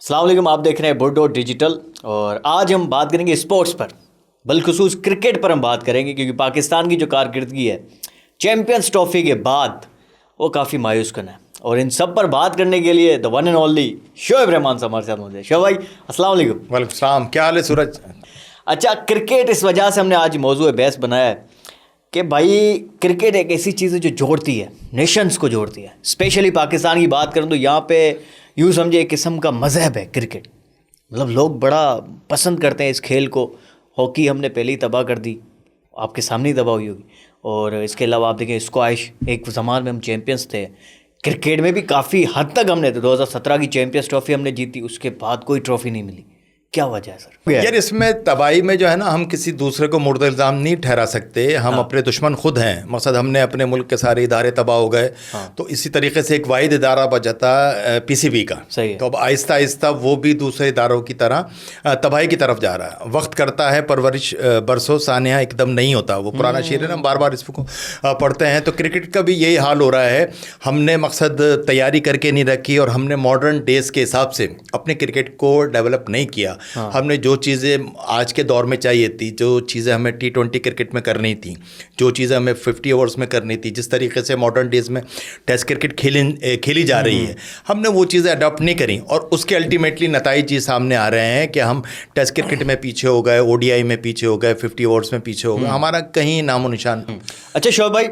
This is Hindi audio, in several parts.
अस्सलाम वालेकुम, आप देख रहे हैं बुड डॉट डिजिटल और आज हम बात करेंगे स्पोर्ट्स पर, बिलखुसूस क्रिकेट पर हम बात करेंगे क्योंकि पाकिस्तान की जो कारकर्दगी है चैम्पियंस ट्रॉफी के बाद वो काफ़ी मायूस कन है। और इन सब पर बात करने के लिए the one and only Shoaib Rahman साहब हमारे साथ मौजूद है। शोएब भाई अस्सलाम वालेकुम। वालेकुम सलाम, क्या हाल है सूरज? अच्छा, क्रिकेट इस वजह से हमने आज मौजूद बहस बनाया है कि भाई क्रिकेट एक ऐसी चीज़ है जो जोड़ती है, नेशंस को जोड़ती है। स्पेशली पाकिस्तान की बात करूँ तो यहाँ पे यूँ समझे एक किस्म का मज़हब है क्रिकेट, मतलब लोग बड़ा पसंद करते हैं इस खेल को। हॉकी हमने पहले ही तबाह कर दी, आपके सामने ही तबाह हुई होगी। और इसके अलावा आप देखें स्क्वैश, एक ज़माने में हम चैम्पियंस थे। क्रिकेट में भी काफ़ी हद तक हमने 2017 की चैम्पियंस ट्रॉफी हमने जीती, उसके बाद कोई ट्रॉफी नहीं मिली। क्या वजह है सर? यार इसमें तबाही में जो है ना, हम किसी दूसरे को मुर्द इल्ज़ाम नहीं ठहरा सकते। हम अपने दुश्मन खुद हैं। मकसद हमने अपने मुल्क के सारे इदारे तबाह हो गए। तो इसी तरीके से एक वाहिद इदारा बचाता पीसीबी का। सही है। तो अब आहिस्ता आहिस्ता वो भी दूसरे इदारों की तरह तबाही की तरफ जा रहा है। वक्त करता है परवरिश बरसों सानिया एकदम नहीं होता, वो पुराना शेर है ना, बार बार इसको पढ़ते हैं। तो क्रिकेट का भी यही हाल हो रहा है। हमने मकसद तैयारी करके नहीं रखी और हमने मॉडर्न डेज के हिसाब से अपने क्रिकेट को डेवलप नहीं किया। हमने जो चीज़ें आज के दौर में चाहिए थी, जो चीज़ें हमें T20 क्रिकेट में करनी थी, जो चीज़ें हमें 50 ओवर्स में करनी थी, जिस तरीके से मॉडर्न डेज में टेस्ट क्रिकेट खेली जा रही है, हमने वो चीज़ें अडॉप्ट नहीं करी। और उसके अल्टीमेटली नताइज ये सामने आ रहे हैं कि हम टेस्ट क्रिकेट में पीछे हो गए, ODI में पीछे हो गए, 50 ओवर्स में पीछे हो गए, हमारा कहीं नामो निशान। अच्छा शोएब भाई,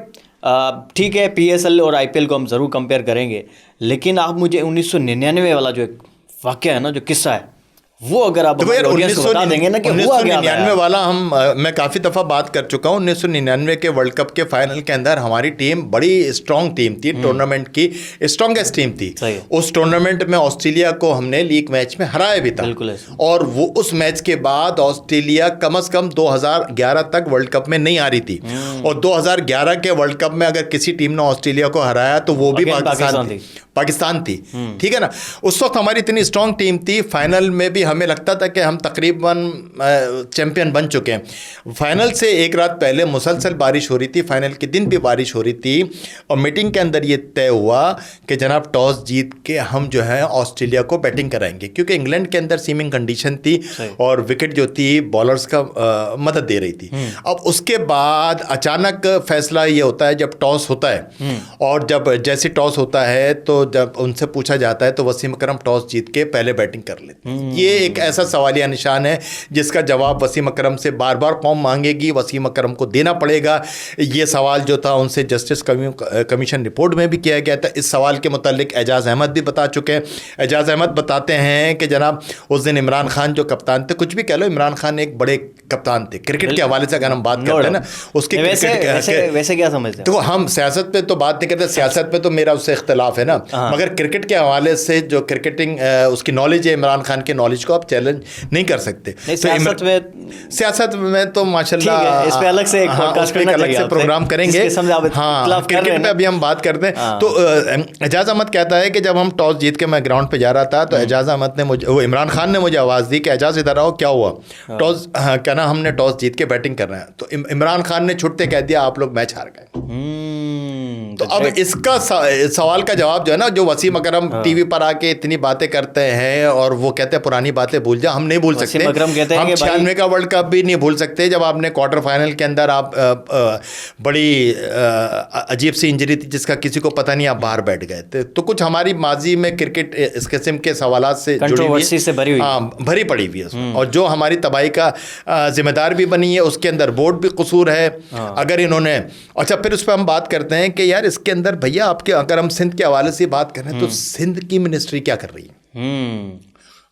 ठीक है PSL और IPL को हम ज़रूर कंपेयर करेंगे, लेकिन आप मुझे 1999 वाला जो एक वाक़या है ना, जो किस्सा है, वो अगर आप देखो यार, ऑडियंस को बता देंगे ना कि हुआ क्या 1999 वाला मैं काफ़ी दफ़ा बात कर चुका हूँ। 1999 के वर्ल्ड कप के फाइनल के अंदर हमारी टीम बड़ी स्ट्रॉन्ग टीम थी, टूर्नामेंट की स्ट्रॉन्गेस्ट टीम थी। उस टूर्नामेंट में ऑस्ट्रेलिया को हमने लीग मैच में हराया भी था। बिल्कुल। और वो उस मैच के बाद ऑस्ट्रेलिया कम से कम 2011 तक वर्ल्ड कप में नहीं हारी थी। और 2011 के वर्ल्ड कप में अगर किसी टीम ने ऑस्ट्रेलिया को हराया तो वो भी पाकिस्तान थी। ठीक है ना। उस वक्त हमारी इतनी स्ट्रॉन्ग टीम थी, फाइनल में भी हमें लगता था कि हम तकरीबन चैंपियन बन चुके हैं। फाइनल से एक रात पहले मुसलसल बारिश हो रही थी, फाइनल के दिन भी बारिश हो रही थी। और मीटिंग के अंदर ये तय हुआ कि जनाब टॉस जीत के हम जो है ऑस्ट्रेलिया को बैटिंग कराएंगे, क्योंकि इंग्लैंड के अंदर सीमिंग कंडीशन थी और विकेट जो थी बॉलर्स का मदद दे रही थी। अब उसके बाद अचानक फैसला ये होता है जब टॉस होता है, और जब जैसे टॉस होता है तो जब उनसे पूछा जाता है तो वसीम अकरम टॉस जीत के पहले बैटिंग कर लेते हैं। ये एक ऐसा सवालिया निशान है जिसका जवाब वसीम अकरम से बार बार कौम मांगेगी, वसीम अकरम को देना पड़ेगा। ये सवाल जो था उनसे जस्टिस कमीशन रिपोर्ट में भी किया गया था। इस सवाल के मुतालिक एजाज़ अहमद भी बता चुके हैं। एजाज़ अहमद बताते हैं कि जनाब उस दिन इमरान खान जो कप्तान थे, कुछ भी कह लो, इमरान खान एक बड़े कप्तान थे क्रिकेट के हवाले से। अगर हम बात करते हैं ना उसके वैसे क्या समझते हैं? देखो, हम सियासत पे तो बात नहीं करते, सियासत पे तो मेरा उससे इख्तलाफ है ना, मगर क्रिकेट के हवाले से जो क्रिकेटिंग उसकी नॉलेज है, इमरान खान की नॉलेज को आप चैलेंज नहीं कर सकते। सियासत में तो माशाल्लाह इस पे अलग से एक पॉडकास्ट करना चाहिए, अलग से प्रोग्राम करेंगे। हाँ, क्रिकेट पे अभी हम बात करते हैं। तो एजाज अहमद कहता है कि जब हम टॉस जीत के मैं ग्राउंड पे जा रहा था तो एजाज अहमद ने मुझे, वो इमरान खान ने मुझे आवाज़ दी कि एजाज इधर आओ, क्या हुआ? टॉस कहना हमने टॉस जीत के बैटिंग कर रहे हैं। तो इमरान खान ने छुट्टे कह दिया आप लोग मैच हार गए। तो अब इसका सवाल का जवाब जो है ना, जो वसीम अकरम टीवी पर आके इतनी बातें करते हैं और वो कहते हैं पुरानी बातें भूल जा, हम नहीं भूल सकते। हम 96 का वर्ल्ड कप भी नहीं भूल सकते, जब आपने क्वार्टर फाइनल के अंदर आप बड़ी अजीब सी इंजरी थी जिसका किसी को पता नहीं, आप बाहर बैठ गए थे। तो कुछ हमारी माजी में क्रिकेट इस किस्म के सवालात से कंट्रोवर्सी से भरी हुई, भरी पड़ी हुई है। और जो हमारी तबाही का जिम्मेदार भी बनी है, उसके अंदर बोर्ड भी कसूर है। अगर इन्होंने, अच्छा फिर उस पर हम बात करते हैं कि यार इसके अंदर भैया आपके, अगर हम सिंध के हवाले से बात करें तो सिंध की मिनिस्ट्री क्या कर रही है?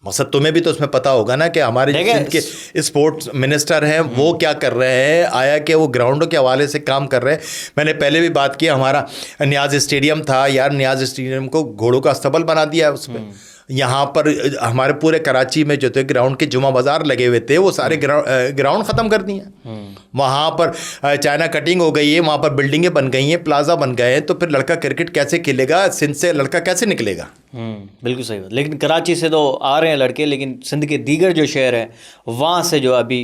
मकसद तुम्हें भी तो उसमें पता होगा ना कि हमारे सिंध के स्पोर्ट्स मिनिस्टर हैं वो क्या कर रहे हैं। आया कि वो ग्राउंडों के हवाले से काम कर रहे हैं। मैंने पहले भी बात की, हमारा न्याज स्टेडियम था यार, न्याज स्टेडियम को घोड़ों का अस्तबल बना दिया है उसमें। यहाँ पर हमारे पूरे कराची में जो थे ग्राउंड के जुमा बाज़ार लगे हुए थे, वो सारे ग्राउंड ख़त्म कर दिए। वहाँ पर चाइना कटिंग हो गई है, वहाँ पर बिल्डिंगें बन गई हैं, प्लाजा बन गए हैं। तो फिर लड़का क्रिकेट कैसे खेलेगा? सिंध से लड़का कैसे निकलेगा? बिल्कुल सही बात। लेकिन कराची से तो आ रहे हैं लड़के, लेकिन सिंध के दीगर जो शहर हैं वहाँ से जो अभी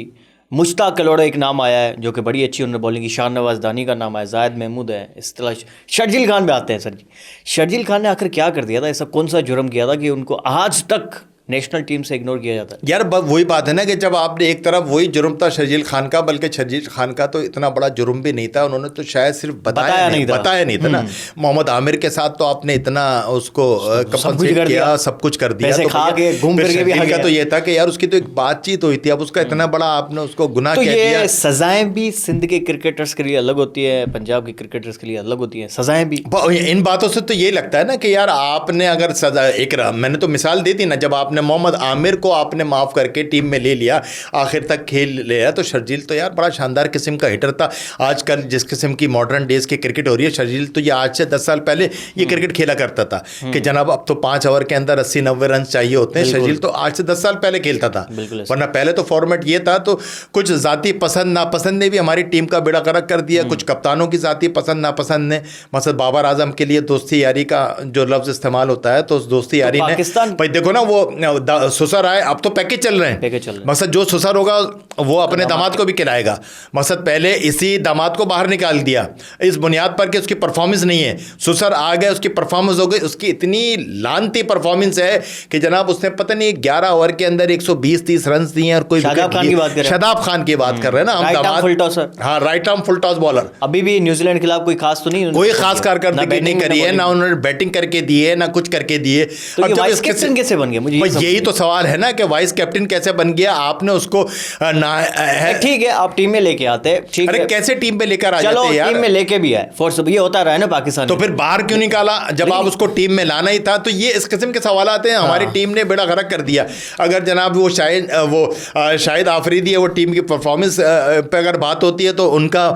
मुश्ताक कलोड़ा एक नाम आया है जो कि बड़ी अच्छी उन्होंने बॉलिंग की, शाहनवाज दानी का नाम आया, जायद महमूद है, इस तरह शर्जील खान पे आते हैं। सर जी, शर्जील खान ने आखिर क्या कर दिया था? ऐसा कौन सा जुर्म किया था कि उनको आज तक नेशनल टीम से इग्नोर किया जाता है। यार वही बात है ना कि जब आपने एक तरफ वही जुर्म था शर्जील खान का, बल्कि शर्जील खान का तो इतना बड़ा जुर्म भी नहीं था, उन्होंने तो शायद सिर्फ बताया नहीं था ना। मोहम्मद आमिर के साथ तो आपने इतना उसको कंपनसेट किया, सब कुछ कर दिया, तो खा के घूम फिर के भी का तो ये था कि यार उसकी तो एक बातचीत हुई थी, अब उसका इतना बड़ा आपने उसको गुनाह कह दिया। सजाएं भी सिंध के क्रिकेटर्स के लिए अलग होती है, पंजाब के क्रिकेटर्स के लिए अलग होती है सजाएं भी। इन बातों से तो ये लगता है ना कि यार आपने अगर सजा मैंने तो मिसाल दी थी ना, जब आपने मोहम्मद आमिर को आपने माफ करके टीम में ले लिया, आखिर तक खेल लिया, तो शर्जील तो यार बड़ा शानदार किस्म का हिटर था। आजकल जिस किस्म की मॉडर्न डेज की क्रिकेट हो रही है, शर्जील तो ये आज से 10 साल पहले ये क्रिकेट खेला करता था कि जनाब अब तो 5 ओवर के अंदर 80-90 रन चाहिए होते हैं। शर्जील तो आज से 10 साल पहले खेलता था, वरना पहले तो फॉर्मेट ये था। तो कुछ जाती पसंद नापसंद ने भी हमारी टीम का बेड़ा गर्क कर दिया, कुछ कप्तानों की जाती पसंद नापसंद ने, मतलब बाबर आजम के लिए दोस्ती यारी का जो लफ्ज इस्तेमाल होता है, तो उस दोस्ती यारी ने भाई देखो ना, वो सुसर आए, अब तो पैकेज चल रहे हैं, मकसद जो सुसर होगा वो अपने दामाद को भी खिलाएगा। मकसद पहले इसी दामाद को बाहर निकाल दिया इस बुनियाद पर कि उसकी परफॉर्मेंस नहीं है, सुसर आ गए, उसकी परफॉर्मेंस हो गई, उसकी इतनी लानती परफॉर्मेंस है कि जनाब उसने पता नहीं 11 ओवर के अंदर 120-30 रन दिए हैं। और कोई शादाब खान की बात कर रहे हैं ना हम, दामाद, हाँ right arm full toss bowler. अभी भी न्यूजीलैंड के खिलाफ कोई खास तो नहीं, कोई खास कारकर्दगी नहीं करी है, ना उन्होंने बैटिंग करके दी है, ना कुछ करके दिए। तो ये वाइस कैप्टन कैसे बन गया, मुझे यही तो सवाल है ना कि वाइस कैप्टन कैसे बन गया। आपने उसको ठीक है आप टीम में लेके आते, ठीक है, कैसे टीम में लेकर आ जाते यार, टीम में लेके भी आए फोर्स, ये होता रहा है ना पाकिस्तान, तो फिर बाहर क्यों निकाला जब आप उसको टीम में लाना ही था। तो ये इस किस्म के सवाल आते हैं। हमारी टीम ने बेड़ा गर्क कर दिया। अगर जनाब वो शाहिद आफरीदी है, वो टीम की परफॉर्मेंस पे अगर बात होती है तो उनका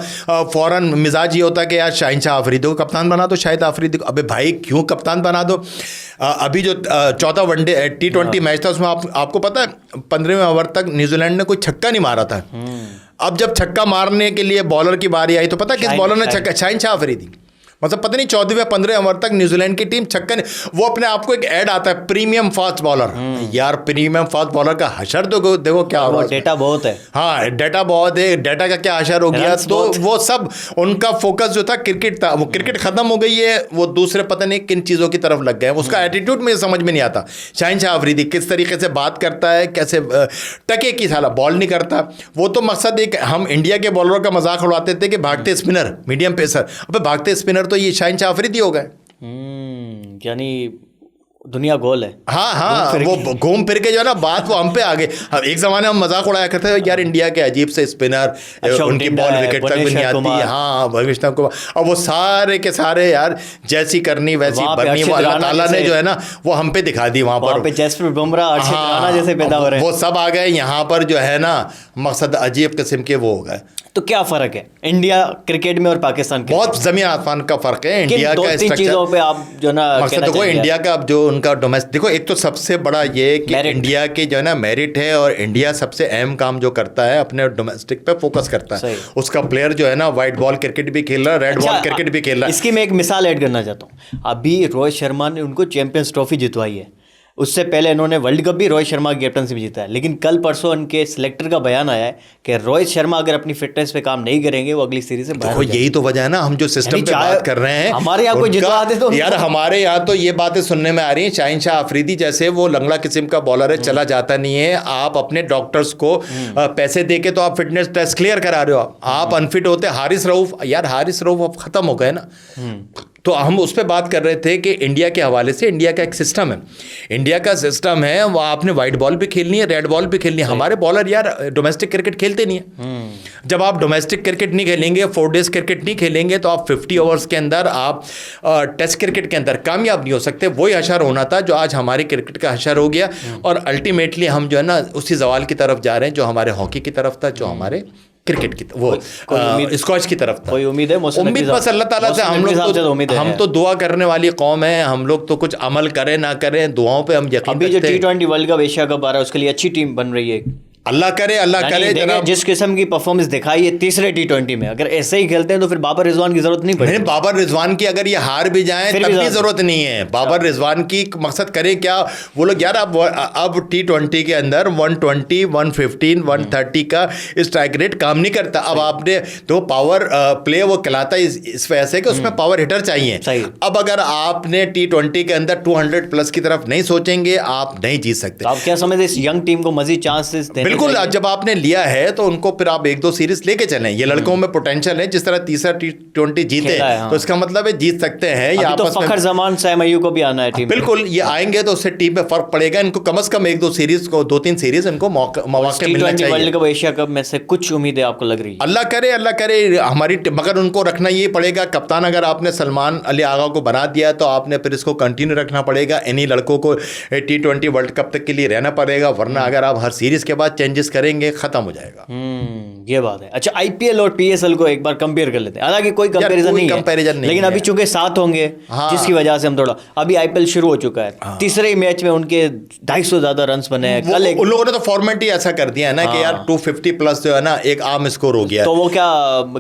फौरन मिजाज ये होता है कि यार शाहिन शाह आफरीदी को कप्तान बना दो, शाहिद आफरीदी को। अबे भाई क्यों कप्तान बना दो। अभी जो 14 वनडे T20 मैच था उसमें आपको पता है 15वें ओवर तक न्यूजीलैंड ने कोई छक्का नहीं मारा था। अब जब छक्का मारने के लिए बॉलर की बारी आई तो पता किस बॉलर ने छक्का, शाहिन शाह आफरीदी। मतलब पता नहीं 14वें 15वें ओवर तक न्यूजीलैंड की टीम छक्का नहीं। वो अपने आप को एक ऐड आता है प्रीमियम फास्ट बॉलर, यार प्रीमियम फास्ट बॉलर का हशर तो देखो क्या हो रहा है, डेटा बहुत है। हाँ डेटा बहुत है, डेटा का क्या हशर हो गया। तो वो सब उनका फोकस जो था क्रिकेट था, वो क्रिकेट खत्म हो गई है, वो दूसरे पता नहीं किन चीज़ों की तरफ लग गए। उसका एटीट्यूड मुझे समझ में नहीं आता। शाहिन शाह अफरीदी किस तरीके से बात करता है, कैसे टके की साला बॉल नहीं करता। वो तो मकसद एक, हम इंडिया के बॉलरों का मजाक उड़ाते थे कि भागते स्पिनर मीडियम पेसर, अब भागते स्पिनर तो ये शाहिन शाह अफरीदी हो गए। यानी दुनिया गोल है। हाँ वो घूम फिर के जो है ना बात वो हम पे आ गए। एक ज़माने हम मजाक उड़ाया करते थे यार इंडिया के अजीब से स्पिनर, उनकी बॉल विकेट तक भी नहीं आती। हाँ भविष्य कुमार, और वो सारे के सारे यार जैसी करनी वैसी बननी, वो अल्लाह ताला ने जो है ना वो हम पे दिखा दी। वहाँ पर जसप्रीत बुमराह, अर्शद राणा जैसे पैदा हो रहे हैं, वो सब आ गए यहाँ पर जो है ना, मकसद अजीब किस्म के वो हो गए। तो क्या फ़र्क है इंडिया क्रिकेट में और पाकिस्तान के? बहुत ज़मीन आसमान का फ़र्क है। इंडिया का चीज़ों पे आप जो ना मकसद देखो, इंडिया का अब जो उनका डोमेस्टिक, देखो एक तो सबसे बड़ा ये कि इंडिया की जो है ना मेरिट है, और इंडिया सबसे अहम काम जो करता है अपने डोमेस्टिक पे फोकस करता है। उसका प्लेयर जो है ना वाइट बॉल क्रिकेट भी खेल रहा है, रेड बॉल क्रिकेट भी खेल रहा है। इसकी मैं एक मिसाल ऐड करना चाहता हूँ। अभी रोहित शर्मा ने उनको चैंपियंस ट्रॉफी जितवाई है, उससे पहले इन्होंने वर्ल्ड कप भी रोहित शर्मा की कैप्टनशिप जीता है। लेकिन कल परसों उनके सिलेक्टर का बयान आया है कि रोहित शर्मा अगर अपनी फिटनेस पे काम नहीं करेंगे वो अगली सीरीज से बाहर हो जाएंगे। यही तो वजह है ना, हम जो सिस्टम पे बात कर रहे हैं, हमारे यहाँ कोई जितवा दे तो यार हमारे यहाँ तो ये बातें सुनने में आ रही हैं। शाहिन शाह अफरीदी जैसे वो लंगड़ा किस्म का बॉलर है, चला जाता नहीं है। आप अपने डॉक्टर्स को पैसे दे के तो आप फिटनेस टेस्ट क्लियर करा रहे हो, आप अनफिट होते। हारिस रऊफ, यार हारिस रऊफ अब खत्म हो गए ना। तो हम उस पर बात कर रहे थे कि इंडिया के हवाले से इंडिया का एक सिस्टम है, इंडिया का सिस्टम है वो आपने वाइट बॉल भी खेलनी है, रेड बॉल भी खेलनी है। हमारे बॉलर यार डोमेस्टिक क्रिकेट खेलते नहीं है। जब आप डोमेस्टिक क्रिकेट नहीं खेलेंगे, 4 डेज क्रिकेट नहीं खेलेंगे, तो आप 50 ओवर्स के अंदर आप टेस्ट क्रिकेट के अंदर कामयाब नहीं हो सकते। वही हशर होना था जो आज हमारे क्रिकेट का हशर हो गया, और अल्टीमेटली हम जो है ना उसी जवाल की तरफ जा रहे हैं जो हमारे हॉकी की तरफ था, जो हमारे क्रिकेट की वो स्कॉच की तरफ था। कोई उम्मीद है? उम्मीद बस अल्लाह ताला से। हम तो दुआ करने वाली कौम है। हम लोग तो कुछ अमल करें ना करें, दुआओं पे हम यकीन अभी जो T20 world cup Asia cup आ रहा है उसके लिए अच्छी टीम बन रही है। अल्लाह करे देखिए, जनाब। जिस किस्म की परफॉर्मेंस दिखाई है तीसरे टी20 में, अगर ऐसे ही खेलते हैं तो फिर बाबर रिजवान की जरूरत नहीं पड़ेगी। बाबर रिजवान की अगर ये हार भी जाए तब भी जरूरत नहीं है। बाबर रिजवान की मकसद करे क्या वो लोग यार, अब टी20 के अंदर 120, 115, 130 का स्ट्राइक रेट काम नहीं करता। अब आपने तो पावर प्ले वो खिलाता है इस वजह से कि उसमें पावर हिटर चाहिए। अब अगर आपने टी20 के अंदर 200 प्लस की तरफ नहीं सोचेंगे, आप नहीं जीत सकते। आप क्या समझते हैं इस यंग टीम को मजीद चांसेस देने? बिल्कुल, जब आपने लिया है तो उनको फिर आप 1-2 सीरीज लेके चलें। ये लड़कों में पोटेंशियल है, जिस तरह तीसरा टी20 जीते तो इसका मतलब है जीत सकते हैं। या तो फखर जमान सैम अय्यूब को भी आना है टीम। बिल्कुल, ये आएंगे तो उससे टीम में फर्क पड़ेगा। इनको कम से कम 1-2 सीरीज को 2-3 सीरीज इनको मौके मिलना चाहिए। वर्ल्ड कप, एशिया कप में से कुछ उम्मीदें आपको लग रही है? अल्लाह करे हमारी, मगर उनको रखना ये पड़ेगा कप्तान। अगर आपने सलमान अली आगा को बना दिया तो आपने फिर इसको कंटिन्यू रखना पड़ेगा। इन्हीं लड़कों को टी20 वर्ल्ड कप तक के लिए रहना पड़ेगा, वरना अगर आप हर सीरीज के बाद चेंजेस करेंगे खत्म हो जाएगा। ये बात है। अच्छा, आईपीएल और पीएसएल को एक बार कंपेयर कर लेते हैं। हालांकि कोई कंपैरिजन नहीं है, लेकिन अभी चूंकि साथ होंगे जिसकी वजह से हम थोड़ा, अभी आईपीएल शुरू हो चुका है, तीसरे मैच में उनके 250 ज्यादा रन बने हैं। कल उन लोगों ने तो फॉर्मेट ही ऐसा कर दिया है ना कि यार 250 प्लस जो है ना एक आम स्कोर हो गया। तो वो क्या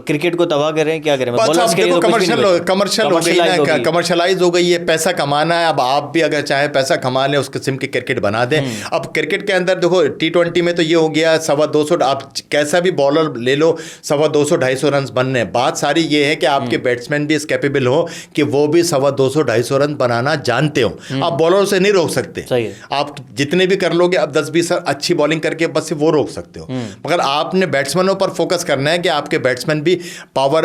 क्रिकेट को तबाह कर रहे हैं, क्या करें? कमर्शियलाइज हो गई है, पैसा कमाना है। अब आप भी अगर चाहे पैसा कमा लें, उस किस्म की क्रिकेट बना दें। अब क्रिकेट के अंदर देखो टी20 में तो ये हो गया 250, आप कैसा भी बॉलर ले लो 250-250 रन बनने। बात सारी ये है कि आपके बैट्समैन भी इस कैपेबल हो कि वो भी 250-250 रन बनाना जानते हो। आप बॉलर से नहीं रोक सकते, आप जितने भी कर लोगे अब 10-20 अच्छी बॉलिंग करके बस वो रोक सकते हो। मगर आपने बैट्समैनों पर फोकस करना है कि आपके बैट्समैन भी पावर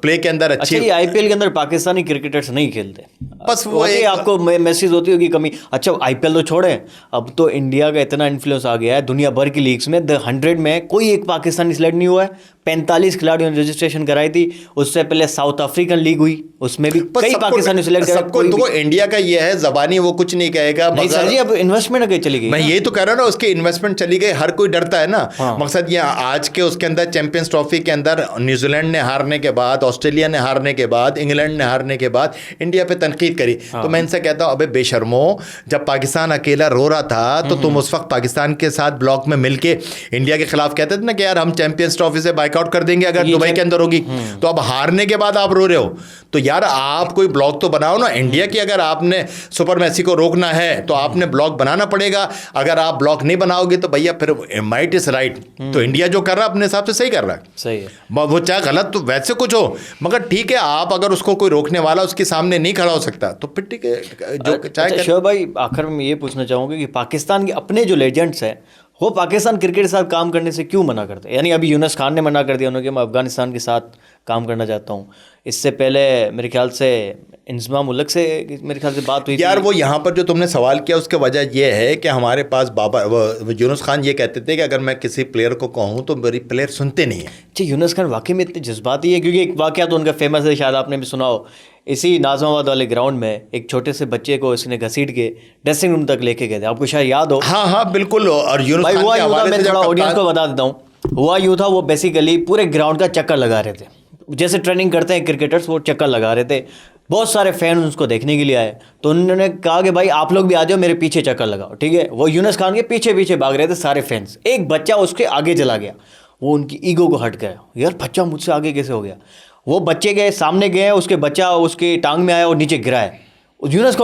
प्ले के अंदर अच्छी। अच्छा, आईपीएल के अंदर पाकिस्तानी क्रिकेटर्स नहीं खेलते, बस वो आपको मैसेज होती होगी कमी। अच्छा, आईपीएल तो छोड़े, अब तो इंडिया का इतना इन्फ्लुएंस आ गया है दुनिया भर की लीग्स में। 100 में कोई एक पाकिस्तानी सिलेक्ट नहीं हुआ है। 45 खिलाड़ियों ने रजिस्ट्रेशन कराई थी। उससे पहले साउथ अफ्रीकन लीग हुई, उसमें भी कई पाकिस्तानी सिलेक्ट कराए। सबको तो इंडिया का ये है, जबानी वो कुछ नहीं कहेगा। नहीं सर जी, अब इन्वेस्टमेंट कहीं चली गई। मैं यही तो कह रहा हूँ ना, उसकी इन्वेस्टमेंट चली गई। हर कोई डरता है ना। मकसद ये आज के उसके अंदर चैंपियंस ट्रॉफी के अंदर न्यूजीलैंड ने हारने के बाद, ऑस्ट्रेलिया ने हारने के बाद, इंग्लैंड ने हारने के बाद इंडिया पे तनकीद करी। तो मैं इनसे कहता हूँ, अबे बेशर्मो, जब पाकिस्तान अकेला रो रहा था तो तुम उस वक्त पाकिस्तान के साथ ब्लॉक में मिलके इंडिया के खिलाफ कहते थे ना कि यार हम चैंपियंस ट्रॉफी से बाइकआउट कर देंगे अगर दुबई के अंदर होगी। तो अब हारने के बाद आप रो रहे हो, तो यार आप कोई ब्लॉक तो बनाओ ना इंडिया की। अगर आपने सुपर मैसी को रोकना है तो आपने ब्लॉक बनाना पड़ेगा। अगर आप ब्लॉक नहीं बनाओगे तो भैया फिर माइट इज राइट। तो इंडिया जो कर रहा है अपने हिसाब से सही कर रहा है, सही है। वो चाहे गलत तो वैसे कुछ हो, मगर ठीक है, आप अगर उसको कोई रोकने वाला उसके सामने नहीं खड़ा हो सकता तो फिर ठीक है जो चाहे। शोएब भाई, आखिर में ये पूछना चाहूँगा कि पाकिस्तान के अपने जो लेजेंड्स हैं वो पाकिस्तान क्रिकेट के साथ काम करने से क्यों मना करते हैं? यानी अभी यूनुस खान ने मना कर दिया उन्होंने कि मैं अफगानिस्तान के साथ काम करना चाहता हूँ। इससे पहले मेरे ख्याल से इंजमाम उलग से मेरे ख्याल से बात हुई यार। वो यहाँ पर जो तुमने सवाल किया उसकी वजह ये है कि हमारे पास यूनुस खान ये कहते थे कि अगर मैं किसी प्लेयर को कहूँ तो मेरी प्लेयर सुनते नहीं है। अच्छा, यूनुस खान वाकई में इतने जज्बाती है? क्योंकि एक वाकया तो उनका फेमस है, शायद आपने भी सुना हो। इसी नाज़माबाद वाले ग्राउंड में एक छोटे से बच्चे को इसने घसीट के ड्रेसिंग रूम तक लेके गए थे, आपको शायद याद हो। हाँ बिल्कुल। और यूनुस खान हुआ यूँ था, मैं थोड़ा ऑडियंस को बता देता हूँ। हुआ यूँ था, वो बेसिकली पूरे ग्राउंड का चक्कर लगा रहे थे, जैसे ट्रेनिंग करते हैं क्रिकेटर्स, वो चक्कर लगा रहे थे। बहुत सारे फैन उसको देखने के लिए आए, तो उन्होंने कहा कि भाई आप लोग भी आ जाओ, मेरे पीछे चक्कर लगाओ, ठीक है। वो यूनुस खान के पीछे पीछे भाग रहे थे सारे फैंस। एक बच्चा उसके आगे चला गया, वो उनकी ईगो को हट गया, यार बच्चा मुझसे आगे कैसे हो गया। वो बच्चे गए सामने गए, उसके बच्चा उसके टांग में आया और नीचे गिरा है। यूनुस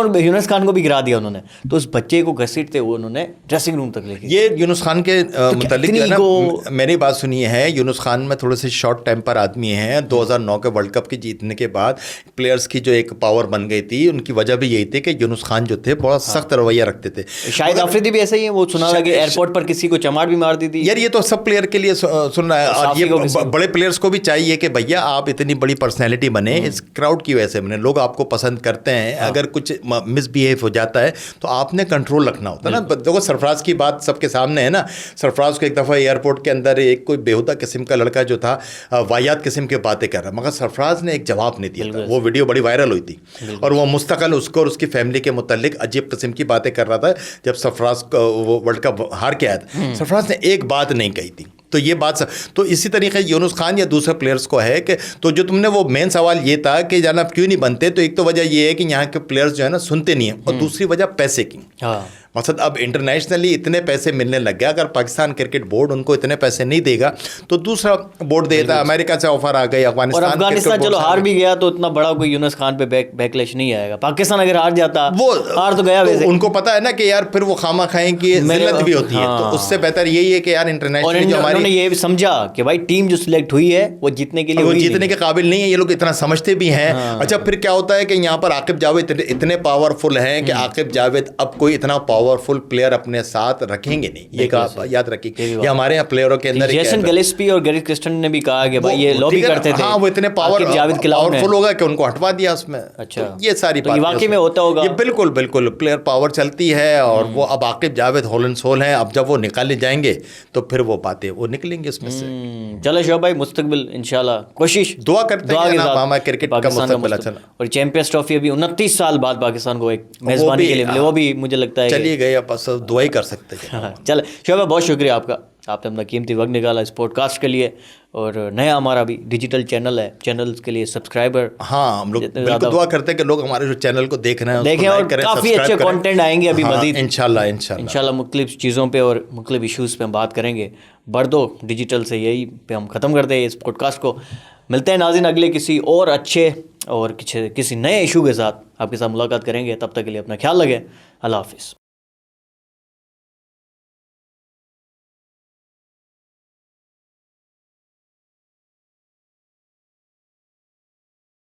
खान को भी गिरा दिया उन्होंने। तो उस बच्चे को घसीटते हुए उन्होंने ड्रेसिंग रूम तक लेके। ये यूनुस खान के मुतालिक मेरी बात सुनिए है। यूनुस खान में थोड़े से शॉर्ट टेम्पर आदमी हैं। 2009 के वर्ल्ड कप के जीतने के बाद प्लेयर्स की जो एक पावर बन गई थी, उनकी वजह भी यही थी कि यूनुस खान जो थे बहुत सख्त रवैया रखते थे। शायद अफरीदी भी ऐसा ही है, वो सुना लगे एयरपोर्ट पर किसी को चमाट भी मार दी थी। यार ये तो सब प्लेयर के लिए सुन रहा है, और ये बड़े प्लेयर्स को भी चाहिए कि भैया आप इतनी बड़ी पर्सनैलिटी बने, इस क्राउड की वजह से बने, लोग आपको पसंद करते हैं। अगर कुछ मिसबिहेव हो जाता है तो आपने कंट्रोल रखना होता है ना। देखो सरफराज की बात सबके सामने है ना। सरफराज को एक दफ़ा एयरपोर्ट के अंदर एक कोई बेहुदा किस्म का लड़का जो था वाहियात किस्म की बातें कर रहा, मगर सरफराज ने एक जवाब नहीं दिया। वो वीडियो बड़ी वायरल हुई थी और वो मुस्तकिल उसको और उसकी फैमिली के मुतालिक अजीब किस्म की बातें कर रहा था। जब सरफराज वो वर्ल्ड कप हार के आया था, सरफराज ने एक बात नहीं कही थी। तो ये बात तो इसी तरीके यूनुस खान या दूसरे प्लेयर्स को है कि तो जो तुमने वो मेन सवाल ये था कि जाना क्यों नहीं बनते, तो एक तो वजह ये है कि यहाँ के प्लेयर्स जो है ना सुनते नहीं हैं, और दूसरी वजह पैसे की। मकसद अब इंटरनेशनली इतने पैसे मिलने लग गया, अगर पाकिस्तान क्रिकेट बोर्ड उनको इतने पैसे नहीं देगा तो दूसरा बोर्ड देता है। अमेरिका से ऑफर आ गई, और अफगानिस्तान चलो हार भी गया तो इतना बड़ा कोई यूनुस खान पे बैकलैश नहीं आएगा। पाकिस्तान अगर हार जाता, वो हार तो गया वैसे, उनको पता है ना कि यार फिर वो खामा खाएंगे, जिल्लत भी होती है। तो उससे बेहतर यही है कि यार इंटरनेशनल जो हमारी, ये भी समझा कि भाई टीम जो सिलेक्ट हुई है वो जीतने के लिए, वो जीतने के काबिल नहीं है, ये लोग इतना समझते भी हैं। अच्छा, फिर क्या होता है कि यहाँ पर आकिब जावेद इतने पावरफुल हैं कि आकिब जावेद अब कोई इतना पावरफुल प्लेयर अपने साथ रखेंगे नहीं, ये याद रखिए। ये हमारे यहाँ प्लेयरों के अंदर जेसन गिलेस्पी और गैरी क्रिस्टन ने भी कहा कि भाई ये लॉबी करते थे, हाँ वो इतने पावरफुल होगा कि उनको हटवा दिया उसमें। अच्छा, तो ये सारी बात वाकई में होता होगा, ये बिल्कुल बिल्कुल प्लेयर पावर चलती है। और वो अब आकिब जावेद होलन सोल हैं, अब जब वो निकाले जाएंगे तो फिर वो बातें वो निकलेंगे उसमें से। चलो शोभ भाई, मुस्तकबिल इंशाल्लाह कोशिश दुआ करते हैं ना हमारा क्रिकेट का मुस्तकबिल अच्छा। और चैंपियंस ट्रॉफी अभी 29 साल बाद पाकिस्तान को एक मेजबानी के लिए मिले, वो भी मुझे लगता है चलिए गए, अब बस दुआ ही कर सकते हैं। चलो शोभ भाई, बहुत शुक्रिया आपका, आपने अपना कीमती वक्त निकाला इस पॉडकास्ट के लिए। और नया हमारा भी डिजिटल चैनल है, चैनल्स के लिए सब्सक्राइबर, हाँ हम लोग बिल्कुल दुआ करते हैं कि लोग हमारे जो चैनल को देख रहे हैं देखें, और काफ़ी अच्छे कंटेंट आएंगे अभी मज़ीद इंशाल्लाह मुख्तलिफ चीज़ों पे और मुख्तलिफ इशूज़ पे हम बात करेंगे। बर्दो डिजिटल से यही पे हम ख़त्म करते हैं इस पॉडकास्ट को। मिलते हैं नाज़रीन अगले किसी और अच्छे और किसी नए इशू के साथ आपके साथ मुलाकात करेंगे। तब तक के लिए अपना ख्याल रखें। अल्लाह हाफिज़।